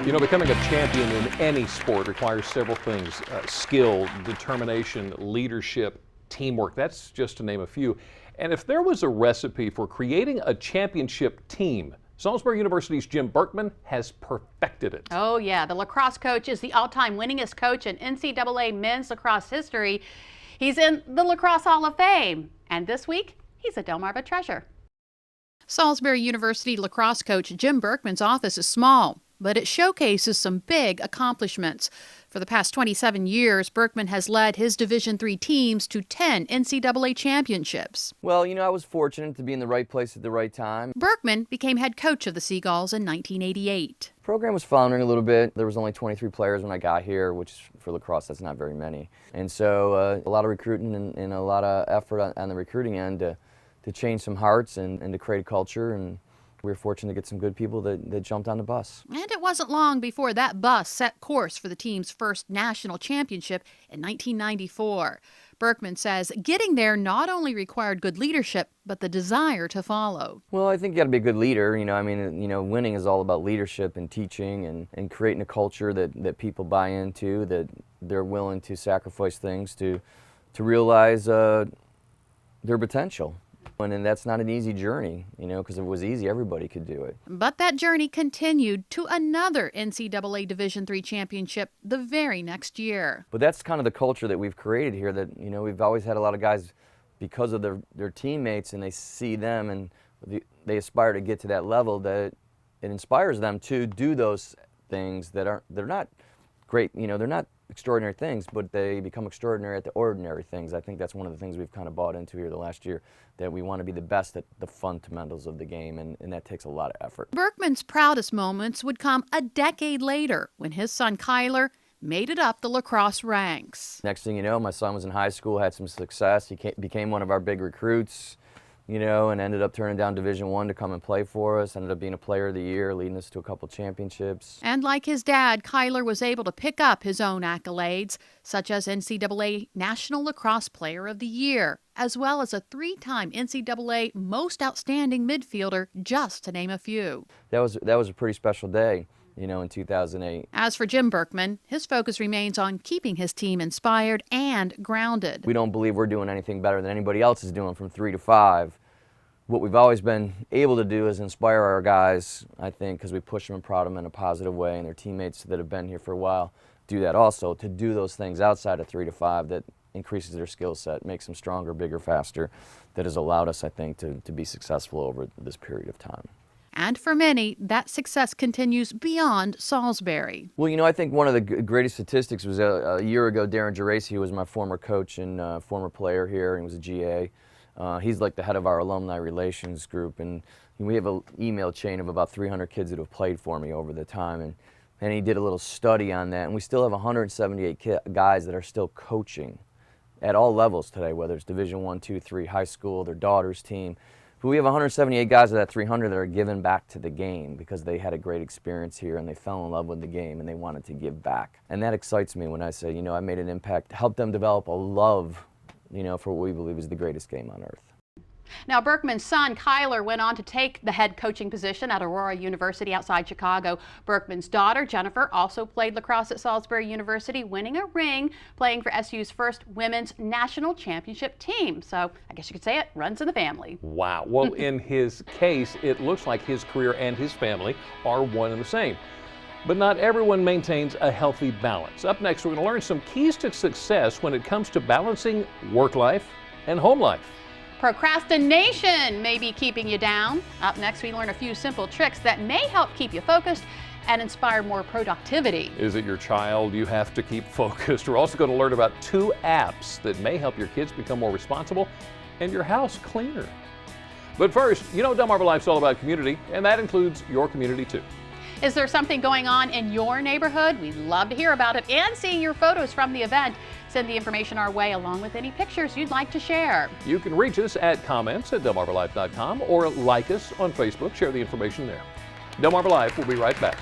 You know, becoming a champion in any sport requires several things: skill, determination, leadership, teamwork. That's just to name a few. And if there was a recipe for creating a championship team, Salisbury University's Jim Berkman has perfected it. Oh yeah, the lacrosse coach is the all-time winningest coach in NCAA men's lacrosse history. He's in the Lacrosse Hall of Fame, and this week he's a Delmarva Treasure. Salisbury University lacrosse coach Jim Berkman's office is small, but it showcases some big accomplishments. For the past 27 years, Berkman has led his Division III teams to 10 NCAA championships. Well, you know, I was fortunate to be in the right place at the right time. Berkman became head coach of the Seagulls in 1988. The program was floundering a little bit. There was only 23 players when I got here, which for lacrosse, that's not very many. And so a lot of recruiting and a lot of effort on the recruiting end to change some hearts and to create a culture. And we were fortunate to get some good people that jumped on the bus. And it wasn't long before that bus set course for the team's first national championship in 1994. Berkman says getting there not only required good leadership, but the desire to follow. Well, I think you got to be a good leader. You know, I mean, you know, winning is all about leadership and teaching and creating a culture that people buy into, that they're willing to sacrifice things to realize their potential. And that's not an easy journey, you know, because if it was easy, everybody could do it. But that journey continued to another NCAA Division III championship the very next year. But that's kind of the culture that we've created here, that, you know, we've always had a lot of guys, because of their teammates, and they see them and they aspire to get to that level, that it inspires them to do those things they're not great, you know, they're not extraordinary things, but they become extraordinary at the ordinary things. I think that's one of the things we've kind of bought into here the last year, that we want to be the best at the fundamentals of the game, and that takes a lot of effort. Berkman's proudest moments would come a decade later when his son Kyler made it up the lacrosse ranks. Next thing you know, my son was in high school, had some success. He became one of our big recruits, you know, and ended up turning down Division I to come and play for us. Ended up being a player of the year, leading us to a couple championships. And like his dad, Kyler was able to pick up his own accolades, such as NCAA National Lacrosse Player of the Year, as well as a 3-time NCAA Most Outstanding Midfielder, just to name a few. That was a pretty special day, you know, in 2008. As for Jim Berkman, his focus remains on keeping his team inspired and grounded. We don't believe we're doing anything better than anybody else is doing from 3 to 5. What we've always been able to do is inspire our guys, I think, because we push them and prod them in a positive way, and their teammates that have been here for a while do that also, to do those things outside of 3 to 5 that increases their skill set, makes them stronger, bigger, faster, that has allowed us, I think, to be successful over this period of time. And for many, that success continues beyond Salisbury. Well, you know, I think one of the greatest statistics was a year ago, Darren Geraci, who was my former coach and former player here, and he was a GA. He's like the head of our alumni relations group, and we have an email chain of about 300 kids that have played for me over the time, and he did a little study on that, and we still have 178 guys that are still coaching at all levels today, whether it's Division I, II, III, high school, their daughter's team. But we have 178 guys of that 300 that are giving back to the game because they had a great experience here and they fell in love with the game and they wanted to give back. And that excites me when I say, you know, I made an impact, help them develop a love, you know, for what we believe is the greatest game on earth. Now, Berkman's son, Kyler, went on to take the head coaching position at Aurora University outside Chicago. Berkman's daughter, Jennifer, also played lacrosse at Salisbury University, winning a ring, playing for SU's first women's national championship team. So I guess you could say it runs in the family. Wow. Well, in his case, it looks like his career and his family are one and the same. But not everyone maintains a healthy balance. Up next, we're going to learn some keys to success when it comes to balancing work life and home life. Procrastination may be keeping you down. Up next, we learn a few simple tricks that may help keep you focused and inspire more productivity. Is it your child you have to keep focused? We're also going to learn about 2 apps that may help your kids become more responsible and your house cleaner. But first, you know Delmarva Life's all about community, and that includes your community too. Is there something going on in your neighborhood? We'd love to hear about it and see your photos from the event. Send the information our way along with any pictures you'd like to share. You can reach us at comments@delmarvalife.com or like us on Facebook. Share the information there. Delmarva Life will be right back.